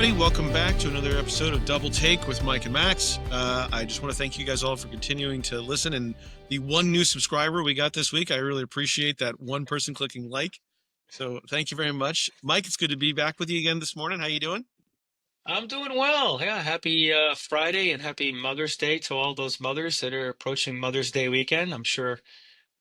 everybody. Welcome back to another episode of Double Take with Mike and Max. I just want to thank you guys all for continuing to listen. And the one new subscriber we got this week, I really appreciate that one person clicking like. So thank you very much. Mike, it's good to be back with you again this morning. How you doing? I'm doing well. Yeah, happy Friday and happy Mother's Day to all those mothers that are approaching Mother's Day weekend. I'm sure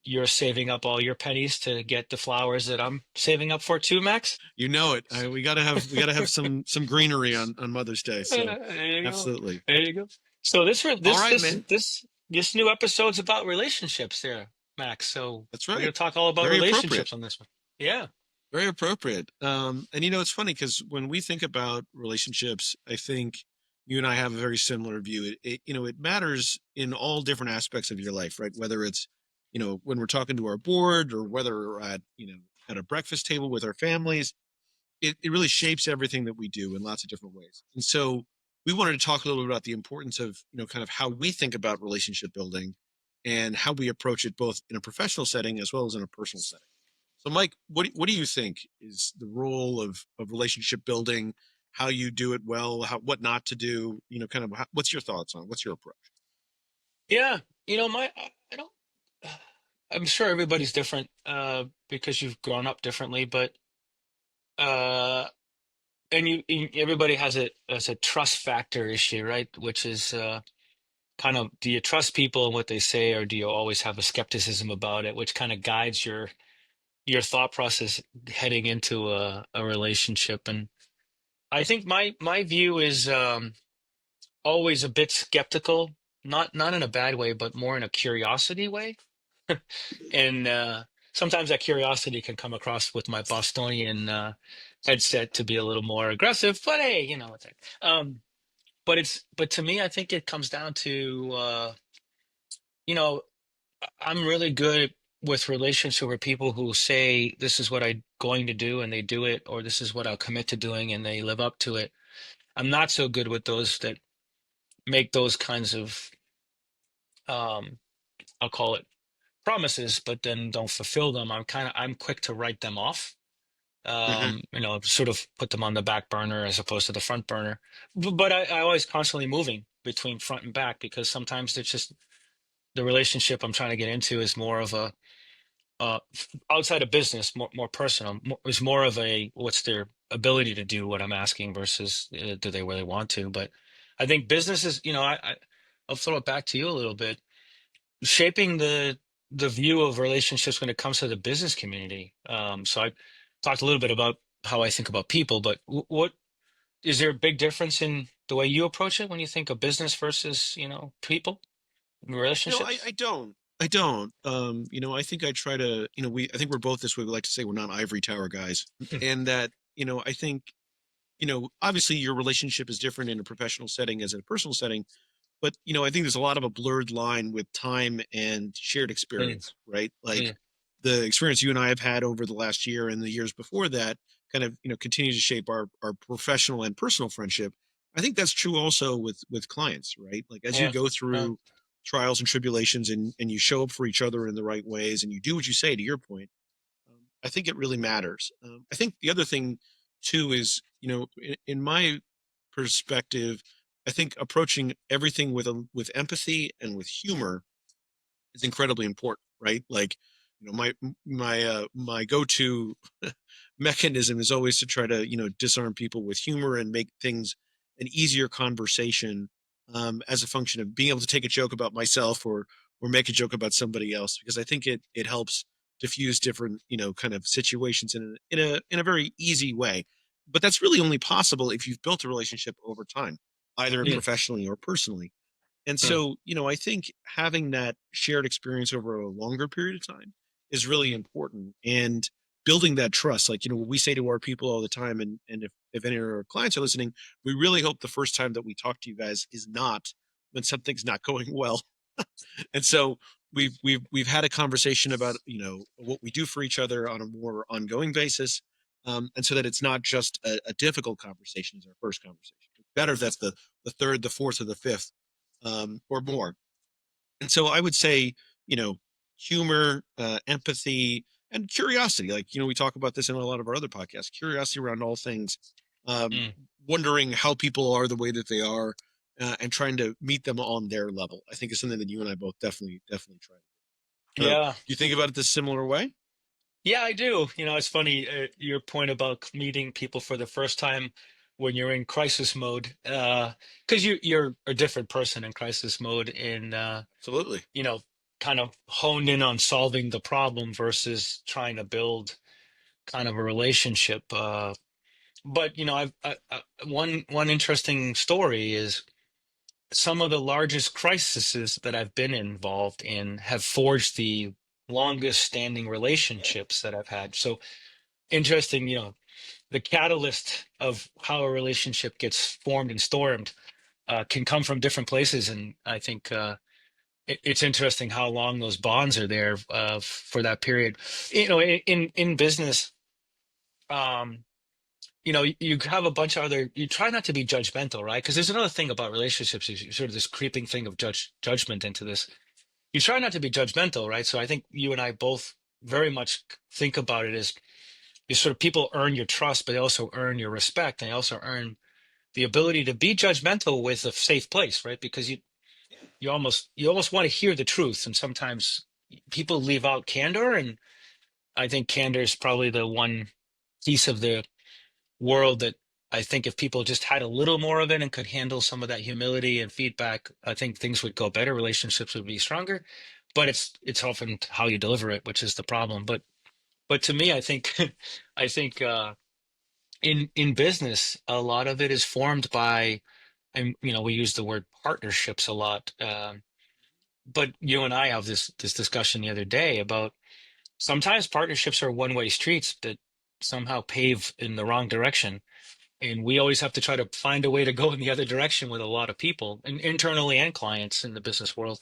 you're saving up all your pennies to get the flowers that I'm saving up for too, Max. You know it. We gotta have some greenery on Mother's Day. So There you go. absolutely. There you go. So this re- All this right, this man. this this new episode's about relationships there, Max. So That's we're gonna right. talk all about Very appropriate. relationships on this one. Yeah. Very appropriate. And it's funny because when we think about relationships, I think you and I have a very similar view. It matters in all different aspects of your life, right? Whether it's, when we're talking to our board or whether we're at a breakfast table with our families, it really shapes everything that we do in lots of different ways. And so we wanted to talk a little bit about the importance of, kind of how we think about relationship building and how we approach it both in a professional setting as well as in a personal setting. So, Mike, what do you think is the role of relationship building? How you do it well? What not to do? Kind of what's your thoughts on? What's your approach? Yeah. I don't I'm sure everybody's different because you've grown up differently, but uh everybody has a trust factor issue, right? Which is kind of, do you trust people and what they say, or do you always have a skepticism about it, which kind of guides your thought process heading into a relationship. And I think my view is always a bit skeptical, not in a bad way, but more in a curiosity way. And sometimes that curiosity can come across with my Bostonian headset to be a little more aggressive, but hey, it's like, but to me, I think it comes down to you know, I'm really good with relationships with people who say this is what I'm going to do and they do it, or this is what I'll commit to doing and they live up to it. I'm not so good with those that make those kinds of um, I'll call it promises, but then don't fulfill them. I'm quick to write them off. Hmm. Sort of put them on the back burner as opposed to the front burner. But I always constantly moving between front and back because sometimes it's just the relationship I'm trying to get into is more of a outside of business, more personal. Is more of a what's their ability to do what I'm asking versus do they really want to. But I think business is, I'll throw it back to you a little bit, shaping the view of relationships when it comes to the business community. So I talked a little bit about how I think about people, but what is there a big difference in the way you approach it when you think of business versus, people, I, relationships? I don't. I don't. I think I try to. I think we're both this way. We like to say we're not ivory tower guys, and that I think obviously your relationship is different in a professional setting as in a personal setting. But I think there's a lot of a blurred line with time and shared Mm, experience, right? Like mm, the experience you and I have had over the last year and the years before that kind of continue to shape our professional and personal friendship. I think that's true also with clients, right? Like as you yeah. go Yeah. through trials and tribulations and you show up for each other in the right ways and you do what you say, to your point, I think it really matters. I think the other thing too is, in my perspective, I think approaching everything with empathy and with humor is incredibly important, right? Like, my go-to mechanism is always to try to disarm people with humor and make things an easier conversation, as a function of being able to take a joke about myself or make a joke about somebody else, because I think it helps diffuse different kind of situations in a very easy way. But that's really only possible if you've built a relationship over time, either Mm, professionally or personally. And mm, so, I think having that shared experience over a longer period of time is really important, and building that trust. Like, what we say to our people all the time, and if any of our clients are listening, we really hope the first time that we talk to you guys is not when something's not going well. And so we've had a conversation about, what we do for each other on a more ongoing basis. And so that it's not just a difficult conversation as our first conversation. It's better if that's the third, the fourth, or the fifth, or more. And so I would say, you know, humor, empathy, and curiosity. Like, we talk about this in a lot of our other podcasts. Curiosity around all things, um, mm. wondering how people are the way that they are, and trying to meet them on their level. I think is something that you and I both definitely try. Do Yeah. you think about it this similar way? Yeah, I do. It's funny, your point about meeting people for the first time when you're in crisis mode, because you're a different person in crisis mode, in Absolutely. you know, kind of honed in on solving the problem versus trying to build kind of a relationship. But one interesting story is some of the largest crises that I've been involved in have forged the longest standing relationships that I've had. So interesting, the catalyst of how a relationship gets formed and stormed can come from different places. And I think it's interesting how long those bonds are there for that period. In business, um, you have a bunch of other. You try not to be judgmental, right? Because there's another thing about relationships is sort of this creeping thing of judgment into this. You try not to be judgmental, right? So I think you and I both very much think about it as you sort of people earn your trust, but they also earn your respect, and they also earn the ability to be judgmental with a safe place, right? Because you almost want to hear the truth, and sometimes people leave out candor, and I think candor is probably the one piece of the world that I think if people just had a little more of it and could handle some of that humility and feedback, I think things would go better, relationships would be stronger. But it's often how you deliver it, which is the problem. But to me, I think I think in business, a lot of it is formed by, and we use the word partnerships a lot. But you and I have this discussion the other day about sometimes partnerships are one-way streets that somehow pave in the wrong direction, and we always have to try to find a way to go in the other direction with a lot of people, and internally and clients in the business world.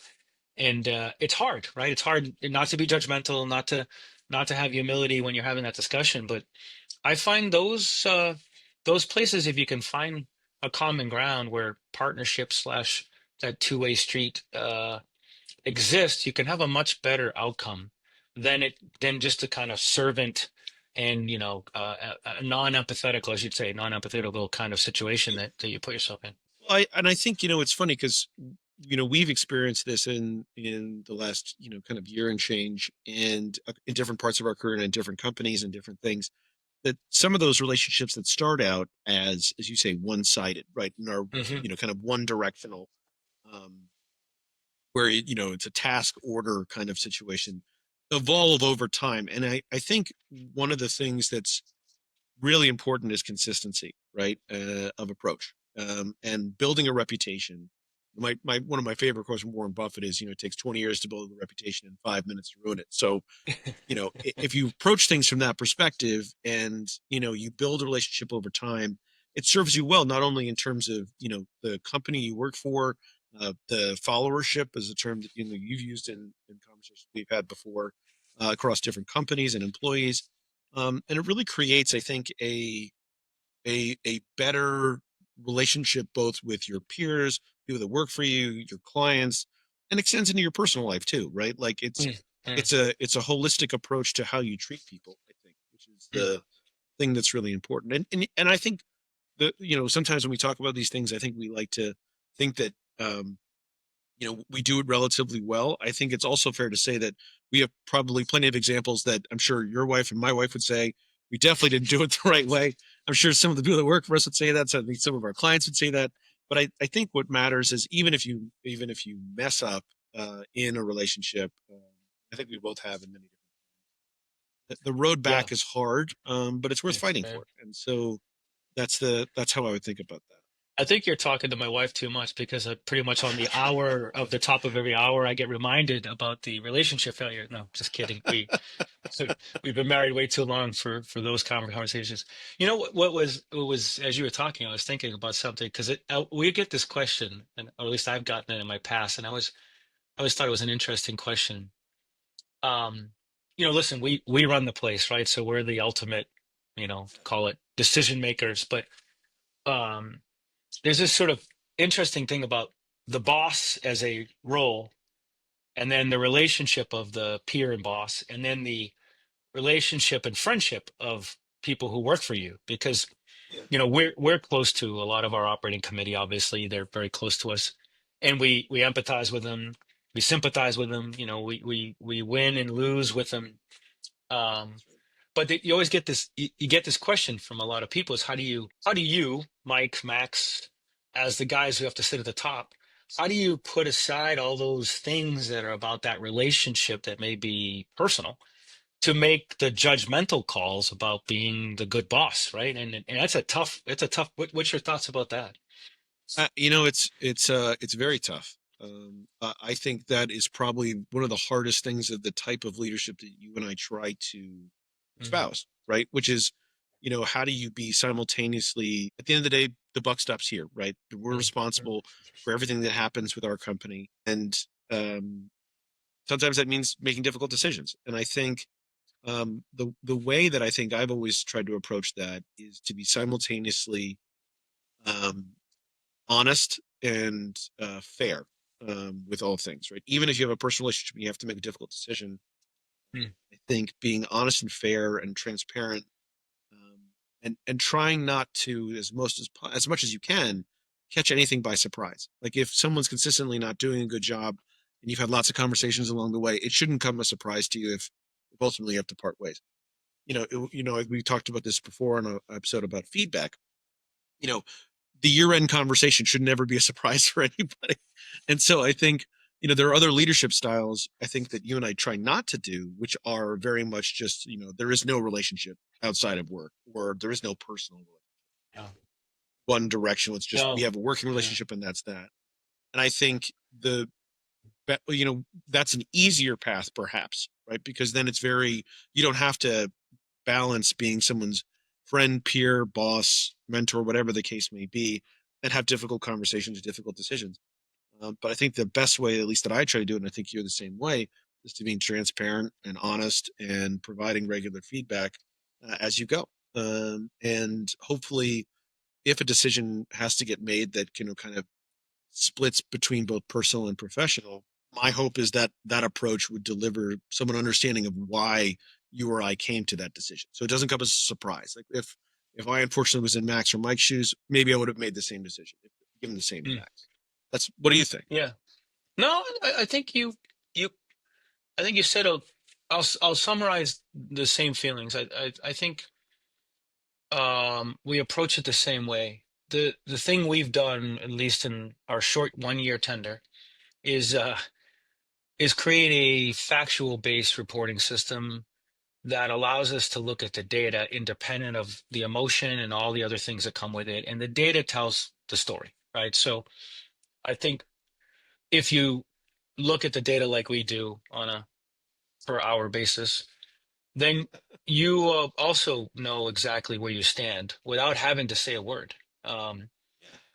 And it's hard, right? It's hard not to be judgmental, not to have humility when you're having that discussion. But I find those places, if you can find a common ground where partnership slash that two-way street exists, you can have a much better outcome than just a kind of servant and a non-empathetical, as you'd say, non-empathetical kind of situation that you put yourself in. I think it's funny because we've experienced this in the last kind of year and change, and in different parts of our career and in different companies and different things, that some of those relationships that start out as you say, one-sided, right, and are Hmm. kind of one directional, um where it's a task order kind of situation, evolve over time. And I think one of the things that's really important is consistency, right, of approach, and building a reputation. My one of my favorite quotes from Warren Buffett is, it takes 20 years to build a reputation and 5 minutes to ruin it. So, if you approach things from that perspective, and you build a relationship over time, it serves you well, not only in terms of the company you work for. The followership is a term that you've used in conversations we've had before, across different companies and employees, and it really creates, I think, a better relationship both with your peers, people that work for you, your clients, and extends into your personal life too, right? Like it's Mm, mm, it's a it's a holistic approach to how you treat people, I think, which is mm. the thing that's really important. And I think that sometimes when we talk about these things, I think we like to think that we do it relatively well. I think it's also fair to say that we have probably plenty of examples that I'm sure your wife and my wife would say we definitely didn't do it the right way. I'm sure some of the people that work for us would say that. So I think some of our clients would say that. But I think what matters is, even if you mess up in a relationship, I think we both have in many different. The road Yeah. back is hard, but it's worth It's fighting for. And so that's how I would think about that. I think you're talking to my wife too much because pretty much on the hour of the top of every hour, I get reminded about the relationship failure. No, just kidding. We've been married way too long for those conversations. What was as you were talking, I was thinking about something because we get this question, and or at least I've gotten it in my past, and I always thought it was an interesting question. Um, Listen, we run the place, right? So we're the ultimate, call it decision makers, but um there's this sort of interesting thing about the boss as a role, and then the relationship of the peer and boss, and then the relationship and friendship of people who work for you. Because we're close to a lot of our operating committee. Obviously, they're very close to us, and we empathize with them. We sympathize with them. We win and lose with them. Um, but you always get this. You get this question from a lot of people: is how do you, Mike, Max, as the guys who have to sit at the top, how do you put aside all those things that are about that relationship that may be personal to make the judgmental calls about being the good boss, right? And that's a tough. It's a tough. What's your thoughts about that? It's very tough. I think that is probably one of the hardest things of the type of leadership that you and I try to Mm, espouse, right? Which is, how do you be simultaneously, at the end of the day, the buck stops here, right? We're mm, mm, responsible for everything that happens with our company. And um, sometimes that means making difficult decisions. And I think the way that I think I've always tried to approach that is to be simultaneously um, honest and fair with all things, right? Even if you have a personal relationship and you have to make a difficult decision, mm, I think being honest and fair and transparent, um, and trying not to as much as you can catch anything by surprise. Like if someone's consistently not doing a good job, and you've had lots of conversations along the way, it shouldn't come as a surprise to you if ultimately you have to part ways. We talked about this before on an episode about feedback. You know, the year-end conversation should never be a surprise for anybody. And so I think, there are other leadership styles I think that you and I try not to do, which are very much just, there is no relationship outside of work, or there is no personal yeah. one direction. It's just we No. have a working Yeah. relationship and that's that. And I think that's an easier path perhaps, right? Because then you don't have to balance being someone's friend, peer, boss, mentor, whatever the case may be, and have difficult conversations, difficult decisions. But I think the best way, at least that I try to do it, and I think you're the same way, is to be transparent and honest and providing regular feedback as you go. And hopefully, if a decision has to get made that kind of splits between both personal and professional, my hope is that that approach would deliver someone understanding of why you or I came to that decision. So it doesn't come as a surprise. Like if I unfortunately was in Max or Mike's shoes, maybe I would have made the same decision, given the same to Mm, Max. What do you think? yeah. No, I think you I think you said I'll summarize the same feelings. I think we approach it the same way. The thing we've done, at least in our short 1 year tender, is create a factual based reporting system that allows us to look at the data independent of the emotion and all the other things that come with it. And the data tells the story, right? So I think if you look at the data like we do on a per hour basis, then you also know exactly where you stand without having to say a word. Um,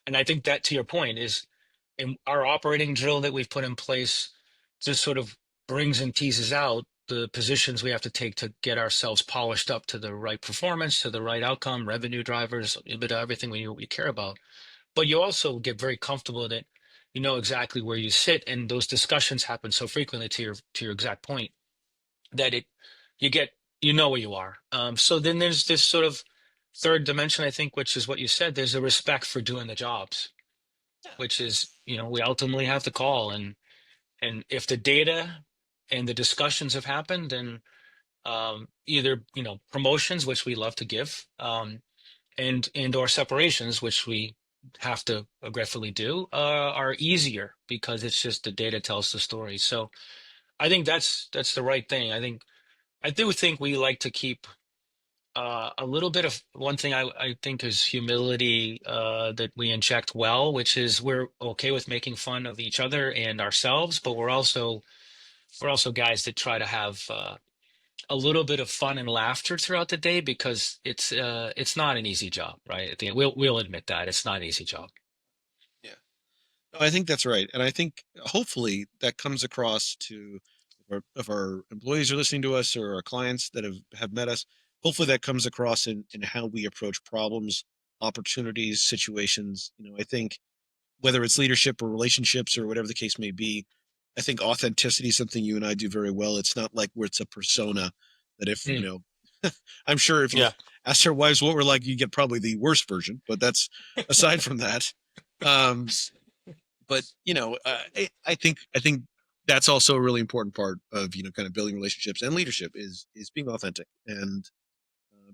and I think that, to your point, is in our operating drill that we've put in place, just sort of brings and teases out the positions we have to take to get ourselves polished up to the right performance, to the right outcome, revenue drivers, EBITDA, everything we care about. But you also get very comfortable that you know exactly where you sit, and those discussions happen so frequently, to your exact point, that you get you know where you are. So then there's this sort of third dimension, I think, which is what you said. There's a respect for doing the jobs, which is, we ultimately have to call, and if the data and the discussions have happened, then either promotions, which we love to give, and or separations, which we have to aggressively do, are easier because it's just the data tells the story. So I think that's the right thing. I do think we like to keep a little bit of one thing I think is humility that we inject well, which is we're okay with making fun of each other and ourselves, but we're also guys that try to have a little bit of fun and laughter throughout the day because it's not an easy job, right? At the end, we'll admit that it's not an easy job. Yeah. No, I think that's right. And I think hopefully that comes across to if our employees are listening to us or our clients that have met us, hopefully that comes across in how we approach problems, opportunities, situations. I think whether it's leadership or relationships or whatever the case may be, I think authenticity is something you and I do very well. It's not like where it's a persona that if, Mm, I'm sure if you've yeah. ask their wives what we're like, you get probably the worst version, but that's aside from that. Um, but I think that's also a really important part of kind of building relationships and leadership is being authentic and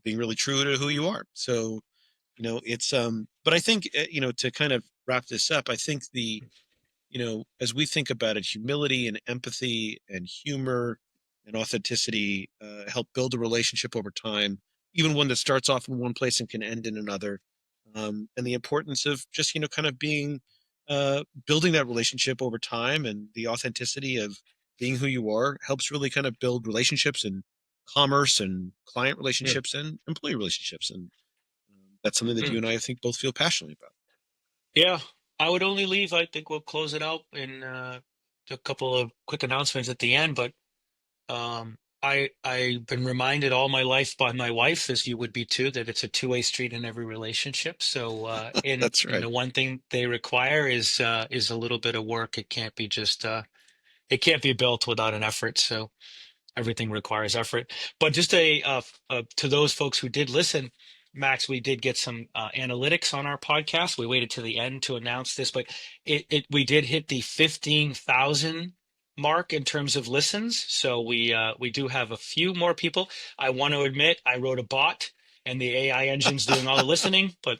being really true to who you are. So it's but I think to kind of wrap this up, I think as we think about it, humility and empathy and humor and authenticity help build a relationship over time, even one that starts off in one place and can end in another. And the importance of just kind of being building that relationship over time, and the authenticity of being who you are helps really kind of build relationships and commerce and client Yeah. relationships and employee relationships. And that's something that you Mm. and I think both feel passionately about. Yeah, I would only leave. I think we'll close it out in a couple of quick announcements at the end. But I've been reminded all my life by my wife, as you would be too, that it's a two-way street in every relationship. So That's in right. the one thing they require is a little bit of work. It can't be just it can't be built without an effort. So everything requires effort. But just to those folks who did listen, Max, we did get some analytics on our podcast. We waited to the end to announce this, but we did hit the 15,000 mark in terms of listens. So we do have a few more people. I want to admit I wrote a bot and the AI engine's doing all the listening, but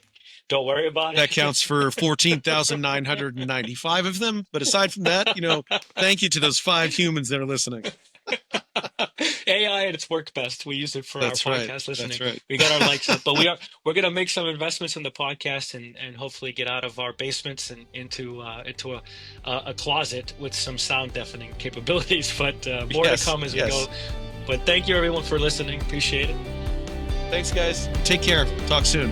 don't worry about That it. counts for 14,995 of them. But aside from that, thank you to those 5 humans that are listening. AI at its work best. We use it for our That's right. podcast That's listening. right. We got our likes up, but we're gonna make some investments in the podcast and hopefully get out of our basements and into a closet with some sound deafening capabilities. But more to Yes. come as we Yes. go. But thank you everyone for listening. Appreciate it. Thanks, guys. Take care. Talk soon.